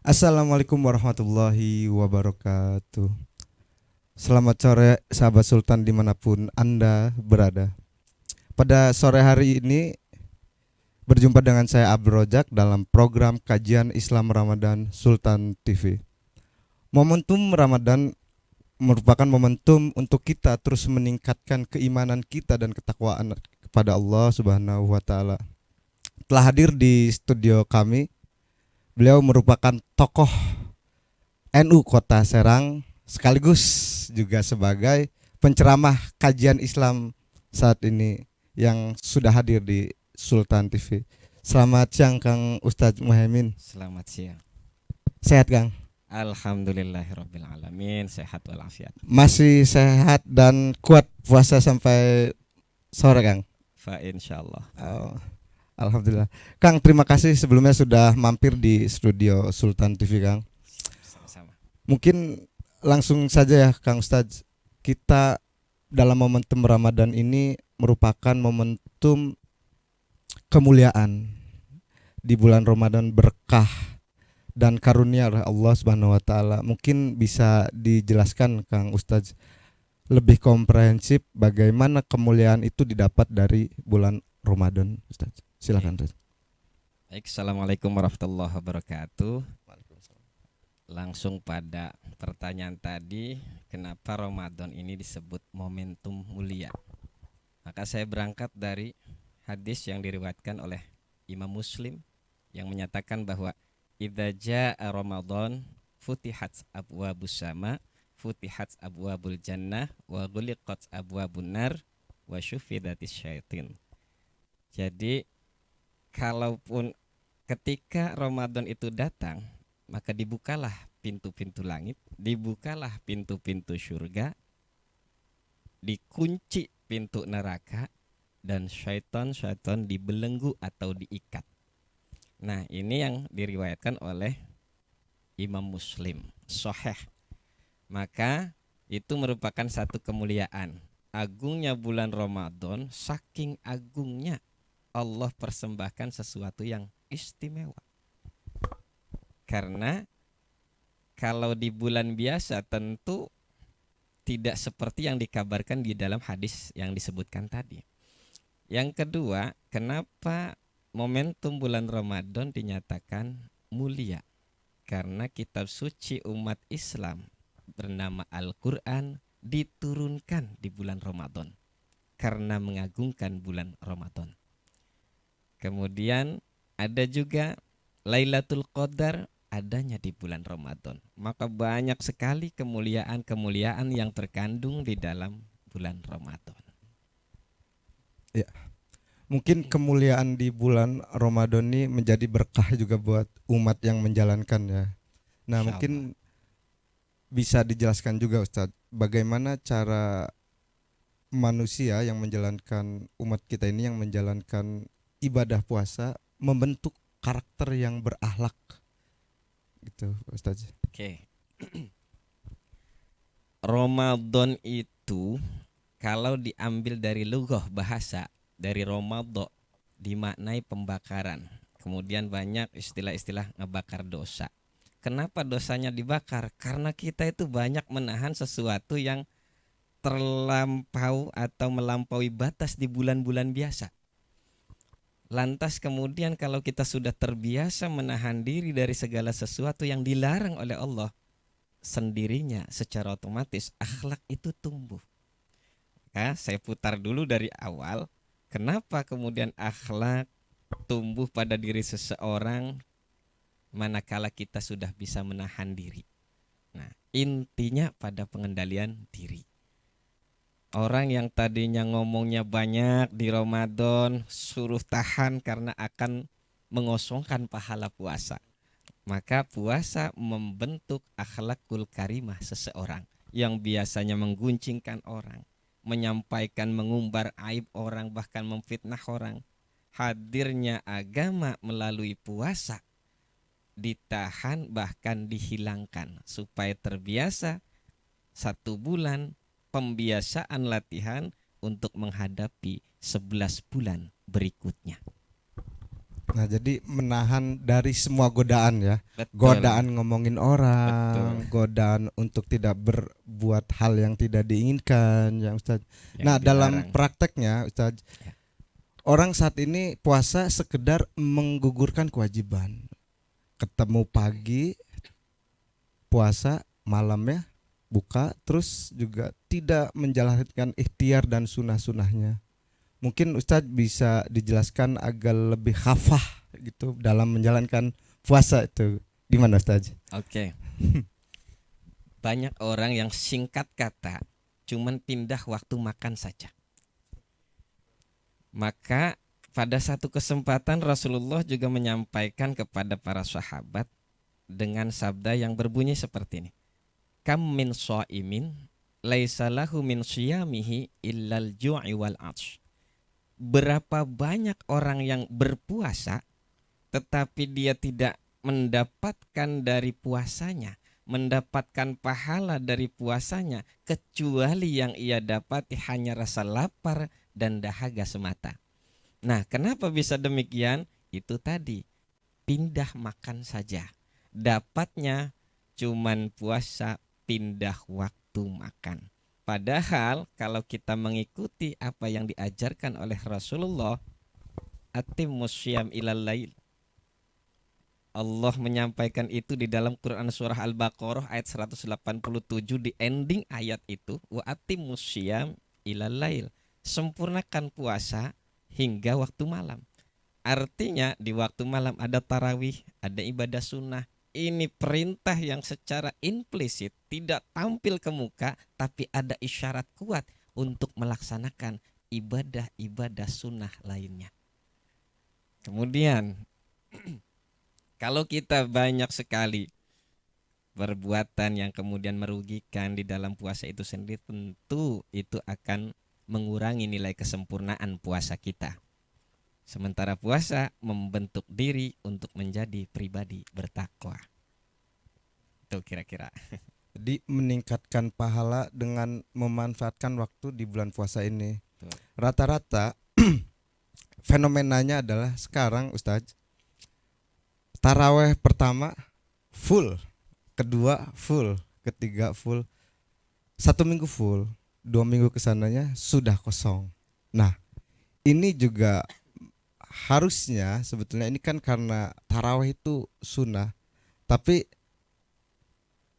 Assalamualaikum warahmatullahi wabarakatuh. Selamat sore sahabat Sultan dimanapun Anda berada. Pada sore hari ini berjumpa dengan saya Abdul Rojak dalam program kajian Islam Ramadan Sultan TV. Momentum Ramadan merupakan momentum untuk kita terus meningkatkan keimanan kita dan ketakwaan kepada Allah Subhanahu wa taala. Telah hadir di studio kami, beliau merupakan tokoh NU Kota Serang sekaligus juga sebagai penceramah kajian Islam saat ini yang sudah hadir di Sultan TV. Selamat siang Kang Ustadz Muhaimin. Selamat siang. Sehat Kang? Alhamdulillahirabbil alamin, sehat walafiat. Masih sehat dan kuat puasa sampai sore Kang? Fa insyaallah. Oh, Alhamdulillah. Kang, terima kasih sebelumnya sudah mampir di studio Sultan TV Kang. Sama-sama. Mungkin langsung saja ya Kang Ustadz, kita dalam momentum Ramadan ini merupakan momentum kemuliaan di bulan Ramadan, berkah dan karunia oleh Allah Subhanahu wa taala. Mungkin bisa dijelaskan Kang Ustadz lebih komprehensif bagaimana kemuliaan itu didapat dari bulan Ramadan, Ustadz. Silakan Ustadz. Baik, assalamualaikum warahmatullahi wabarakatuh. Langsung pada pertanyaan tadi, kenapa Ramadan ini disebut momentum mulia? Maka saya berangkat dari hadis yang diriwayatkan oleh Imam Muslim yang menyatakan bahwa idza jaa Ramadan futihat abwabus sama, futihat abwabul jannah, wa ghuliqat abwabun nar, wa syufidatis syaitin. Jadi kalaupun ketika Ramadan itu datang, maka dibukalah pintu-pintu langit, dibukalah pintu-pintu surga, dikunci pintu neraka, dan syaitan dibelenggu atau diikat. Nah, ini yang diriwayatkan oleh Imam Muslim, sahih. Maka itu merupakan satu kemuliaan. Agungnya bulan Ramadan, saking agungnya Allah persembahkan sesuatu yang istimewa. Karena kalau di bulan biasa tentu tidak seperti yang dikabarkan di dalam hadis yang disebutkan tadi. Yang kedua, kenapa momentum bulan Ramadan dinyatakan mulia? Karena kitab suci umat Islam bernama Al-Quran diturunkan di bulan Ramadan karena mengagungkan bulan Ramadan. Kemudian ada juga Lailatul Qadar adanya di bulan Ramadan. Maka banyak sekali kemuliaan-kemuliaan yang terkandung di dalam bulan Ramadan. Ya. Mungkin kemuliaan di bulan Ramadan ini menjadi berkah juga buat umat yang menjalankan ya. Nah, Insya Allah. mungkin bisa dijelaskan juga Ustadz, bagaimana cara manusia yang menjalankan, umat kita ini yang menjalankan ibadah puasa membentuk karakter yang berakhlak gitu Ustadz. Oke. Ramadan itu kalau diambil dari lughah bahasa, dari Ramadan dimaknai pembakaran. Kemudian banyak istilah-istilah ngebakar dosa. Kenapa dosanya dibakar? Karena kita itu banyak menahan sesuatu yang terlampau atau melampaui batas di bulan-bulan biasa. Lantas kemudian kalau kita sudah terbiasa menahan diri dari segala sesuatu yang dilarang oleh Allah, sendirinya secara otomatis akhlak itu tumbuh. Saya putar dulu dari awal. Kenapa kemudian akhlak tumbuh pada diri seseorang manakala kita sudah bisa menahan diri? Nah, intinya pada pengendalian diri. Orang yang tadinya ngomongnya banyak di Ramadan suruh tahan karena akan mengosongkan pahala puasa. Maka puasa membentuk akhlakul karimah seseorang yang biasanya mengguncingkan orang, menyampaikan, mengumbar aib orang, bahkan memfitnah orang. Hadirnya agama melalui puasa ditahan bahkan dihilangkan supaya terbiasa 1 bulan pembiasaan latihan untuk menghadapi 11 bulan berikutnya. Nah, jadi menahan dari semua godaan ya. Betul, Godaan ngomongin betul. orang, godaan untuk tidak berbuat hal yang tidak diinginkan ya Ustaz. Yang Nah, dalam dilarang. prakteknya Ustaz, Ya. orang saat ini puasa sekedar menggugurkan kewajiban. Ketemu pagi, puasa, malamnya buka, terus juga tidak menjalankan ikhtiar dan sunnah-sunnahnya. Mungkin Ustadz bisa dijelaskan agak lebih hafah gitu dalam menjalankan puasa itu. Gimana Ustadz? Oke. Banyak orang yang singkat kata cuman pindah waktu makan saja. Maka pada satu kesempatan Rasulullah juga menyampaikan kepada para sahabat dengan sabda yang berbunyi seperti ini. Kam min shaimin laisa lahu min shiyamihi illal ju'i wal 'atsy. Berapa banyak orang yang berpuasa tetapi dia tidak mendapatkan dari puasanya, mendapatkan pahala dari puasanya, kecuali yang ia dapati hanya rasa lapar dan dahaga semata. Nah, kenapa bisa demikian? Itu tadi, pindah makan saja. Dapatnya cuman puasa, pindah waktu makan. Padahal kalau kita mengikuti apa yang diajarkan oleh Rasulullah, atimmus syiyam ilal lail. Allah menyampaikan itu di dalam Quran surah Al-Baqarah ayat 187, di ending ayat itu, wa atimmus syiyam ilal lail. Sempurnakan puasa hingga waktu malam. Artinya di waktu malam ada tarawih, ada ibadah sunnah. Ini perintah yang secara implisit tidak tampil ke muka, tapi ada isyarat kuat untuk melaksanakan ibadah-ibadah sunnah lainnya. Kemudian kalau kita banyak sekali perbuatan yang kemudian merugikan di dalam puasa itu sendiri, tentu itu akan mengurangi nilai kesempurnaan puasa kita. Sementara puasa membentuk diri untuk menjadi pribadi bertakwa. Itu kira-kira. Jadi meningkatkan pahala dengan memanfaatkan waktu di bulan puasa ini. Tuh. Rata-rata fenomenanya adalah sekarang Ustadz, taraweh pertama full, kedua full, ketiga full, 1 minggu full, 2 minggu kesananya sudah kosong. Nah, ini juga harusnya sebetulnya ini kan karena tarawih itu sunnah, tapi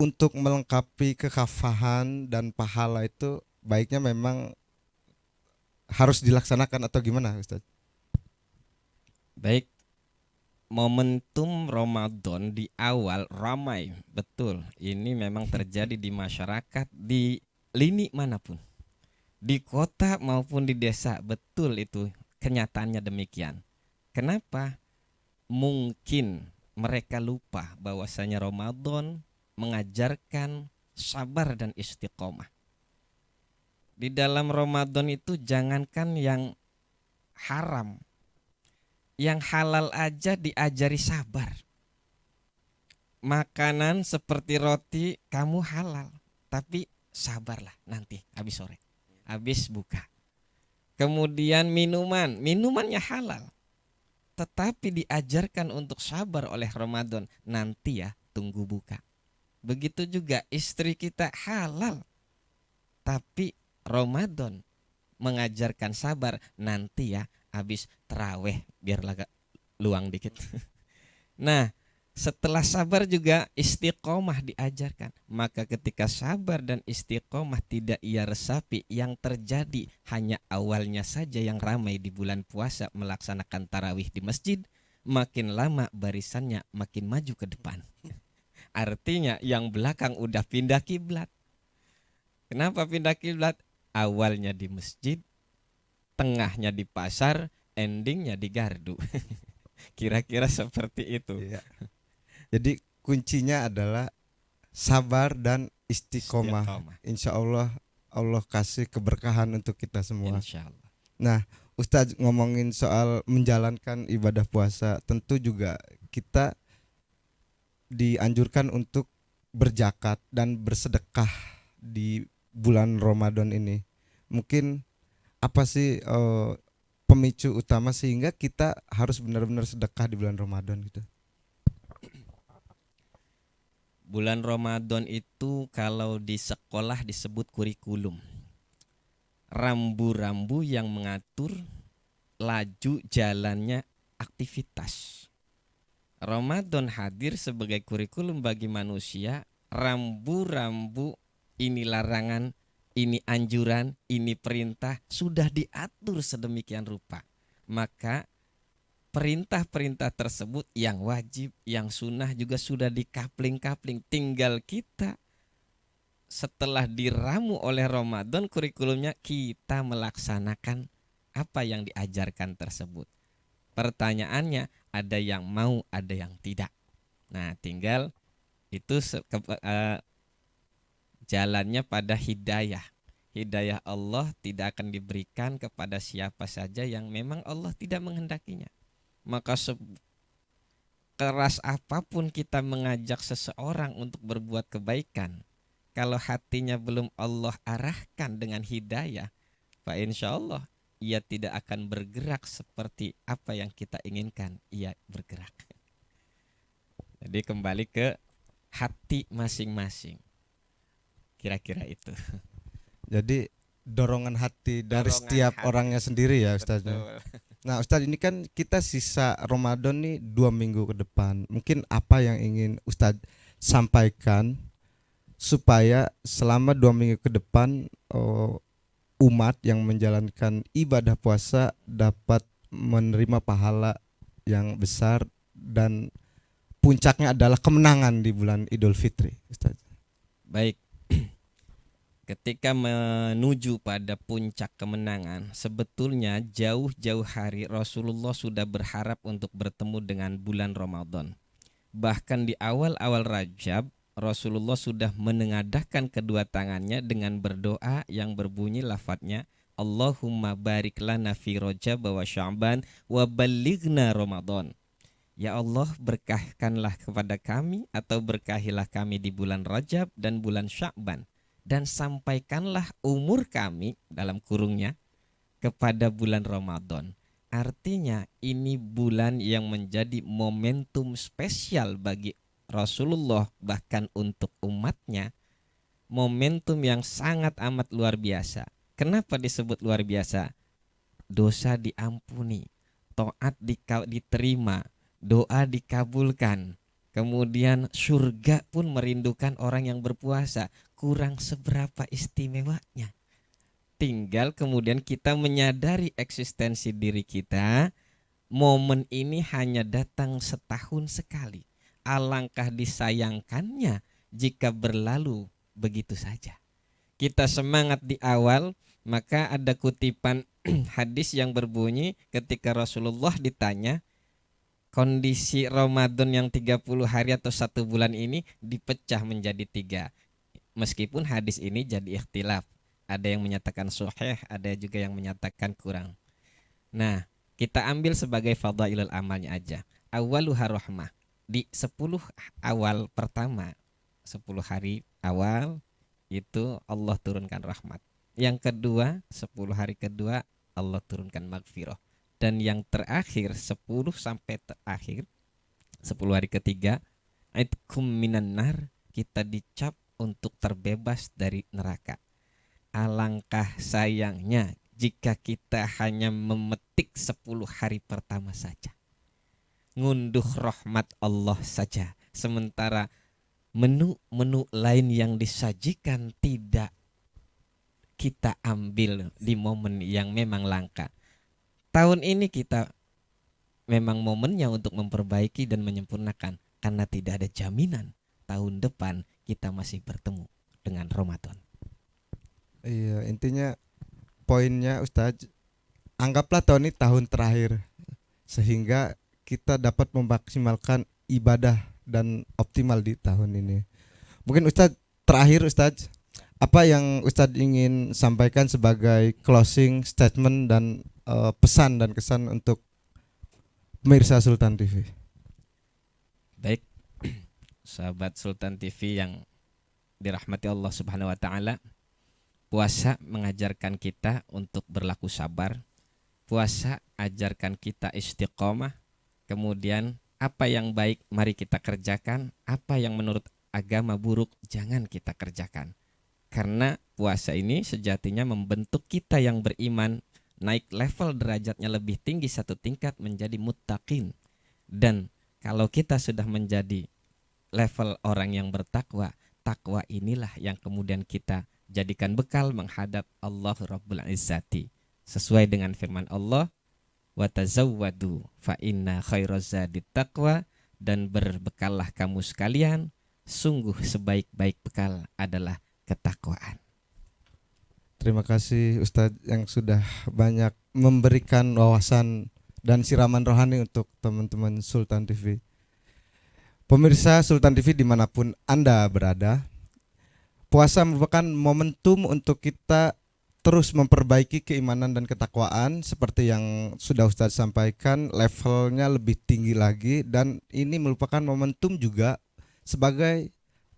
untuk melengkapi kekafahan dan pahala itu baiknya memang harus dilaksanakan atau gimana Ustaz? Baik, momentum Ramadan di awal ramai, betul. Ini memang terjadi di masyarakat di lini manapun, di kota maupun di desa, betul itu kenyataannya demikian. Kenapa? Mungkin mereka lupa bahwasanya Ramadan mengajarkan sabar dan istiqomah. Di dalam Ramadan itu jangankan yang haram, yang halal aja diajari sabar. Makanan seperti roti kamu halal, tapi sabarlah nanti habis sore, habis buka. Kemudian minumannya halal, tetapi diajarkan untuk sabar oleh Ramadan, nanti ya tunggu buka. Begitu juga istri kita halal, tapi Ramadan mengajarkan sabar, nanti ya habis terawih biar agak luang dikit. Nah, setelah sabar juga istiqomah diajarkan. Maka ketika sabar dan istiqomah tidak ia resapi, yang terjadi hanya awalnya saja yang ramai di bulan puasa melaksanakan tarawih di masjid, makin lama barisannya makin maju ke depan. Artinya yang belakang udah pindah kiblat. Kenapa pindah kiblat? Awalnya di masjid, tengahnya di pasar, endingnya di gardu. Kira-kira seperti itu. Iya. Jadi kuncinya adalah sabar dan istiqomah. Istiqomah. Insya Allah Allah kasih keberkahan untuk kita semua. Insya Allah. Nah, Ustadz ngomongin soal menjalankan ibadah puasa, tentu juga kita dianjurkan untuk berzakat dan bersedekah di bulan Ramadan ini. Mungkin apa sih pemicu utama sehingga kita harus benar-benar sedekah di bulan Ramadan gitu. Bulan Ramadan itu kalau di sekolah disebut kurikulum. Rambu-rambu yang mengatur laju jalannya aktivitas. Ramadan hadir sebagai kurikulum bagi manusia, rambu-rambu ini larangan, ini anjuran, ini perintah sudah diatur sedemikian rupa. Maka perintah-perintah tersebut yang wajib, yang sunnah juga sudah dikapling-kapling. Tinggal kita setelah diramu oleh Ramadan kurikulumnya, kita melaksanakan apa yang diajarkan tersebut. Pertanyaannya, ada yang mau, ada yang tidak. Nah, tinggal itu jalannya pada hidayah. Hidayah Allah tidak akan diberikan kepada siapa saja yang memang Allah tidak menghendakinya. Maka keras apapun kita mengajak seseorang untuk berbuat kebaikan, kalau hatinya belum Allah arahkan dengan hidayah, Pak, insya Allah ia tidak akan bergerak seperti apa yang kita inginkan ia bergerak. Jadi kembali ke hati masing-masing. Kira-kira itu. Jadi dorongan hati dari Dorongan setiap hati. orangnya sendiri ya Ustaz. Betul. Nah Ustaz, ini kan kita sisa Ramadan nih 2 minggu ke depan. Mungkin apa yang ingin Ustaz sampaikan supaya selama 2 minggu ke depan umat yang menjalankan ibadah puasa dapat menerima pahala yang besar dan puncaknya adalah kemenangan di bulan Idul Fitri, Ustaz. Baik. Ketika menuju pada puncak kemenangan, sebetulnya jauh-jauh hari Rasulullah sudah berharap untuk bertemu dengan bulan Ramadan. Bahkan di awal-awal Rajab, Rasulullah sudah menengadahkan kedua tangannya dengan berdoa yang berbunyi lafadznya, Allahumma barik lana fi Rajab wa Sya'ban wa ballighna Ramadan. Ya Allah, berkahkanlah kepada kami atau berkahilah kami di bulan Rajab dan bulan Sya'ban, dan sampaikanlah umur kami dalam kurungnya kepada bulan Ramadan. Artinya ini bulan yang menjadi momentum spesial bagi Rasulullah, bahkan untuk umatnya, momentum yang sangat amat luar biasa. Kenapa disebut luar biasa? Dosa diampuni, taat diterima, doa dikabulkan. Kemudian surga pun merindukan orang yang berpuasa. Kurang seberapa istimewanya. Tinggal kemudian kita menyadari eksistensi diri kita. Momen ini hanya datang setahun sekali. Alangkah disayangkannya jika berlalu begitu saja. Kita semangat di awal, maka ada kutipan hadis yang berbunyi ketika Rasulullah ditanya, kondisi Ramadan yang 30 hari atau 1 bulan ini dipecah menjadi 3. Meskipun hadis ini jadi ikhtilaf. Ada yang menyatakan sahih, ada juga yang menyatakan kurang. Nah, kita ambil sebagai fadhailul amalnya aja. Awaluha rahmah. Di 10 awal pertama, 10 hari awal itu Allah turunkan rahmat. Yang kedua, 10 hari kedua Allah turunkan maghfirah. Dan yang terakhir 10 sampai terakhir 10 hari ketiga, aitkum minan nar, kita dicap untuk terbebas dari neraka. Alangkah sayangnya jika kita hanya memetik 10 hari pertama saja, ngunduh rahmat Allah saja, sementara menu-menu lain yang disajikan tidak kita ambil di momen yang memang langka. Tahun ini kita memang momennya untuk memperbaiki dan menyempurnakan, karena tidak ada jaminan tahun depan kita masih bertemu dengan Ramadan. Iya, intinya poinnya Ustaz, anggaplah tahun ini tahun terakhir sehingga kita dapat memaksimalkan ibadah dan optimal di tahun ini. Mungkin Ustaz terakhir, Ustaz, apa yang Ustaz ingin sampaikan sebagai closing statement dan pesan dan kesan untuk pemirsa Sultan TV? Baik, sahabat Sultan TV yang dirahmati Allah Subhanahu wa taala, puasa mengajarkan kita untuk berlaku sabar, Puasa ajarkan kita istiqomah. Kemudian apa yang baik mari kita kerjakan, apa yang menurut agama buruk jangan kita kerjakan. Karena puasa ini sejatinya membentuk kita yang beriman naik level derajatnya lebih tinggi satu tingkat menjadi muttaqin. Dan kalau kita sudah menjadi level orang yang bertakwa, takwa inilah yang kemudian kita jadikan bekal menghadap Allah Rabbul Izzati. Sesuai dengan firman Allah, wa tazawwadu fa inna khairaz zadit taqwa, dan berbekallah kamu sekalian, sungguh sebaik-baik bekal adalah ketakwaan. Terima kasih Ustadz yang sudah banyak memberikan wawasan dan siraman rohani untuk teman-teman Sultan TV. Pemirsa Sultan TV dimanapun Anda berada, puasa merupakan momentum untuk kita terus memperbaiki keimanan dan ketakwaan. Seperti yang sudah Ustadz sampaikan, levelnya lebih tinggi lagi, dan ini merupakan momentum juga sebagai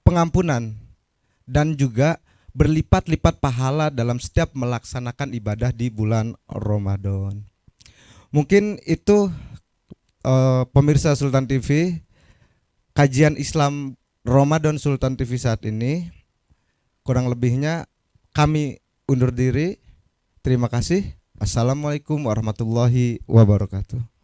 pengampunan dan juga berlipat-lipat pahala dalam setiap melaksanakan ibadah di bulan Ramadan. Mungkin itu pemirsa Sultan TV, kajian Islam Ramadan Sultan TV saat ini. Kurang lebihnya kami undur diri. Terima kasih. Assalamualaikum warahmatullahi wabarakatuh.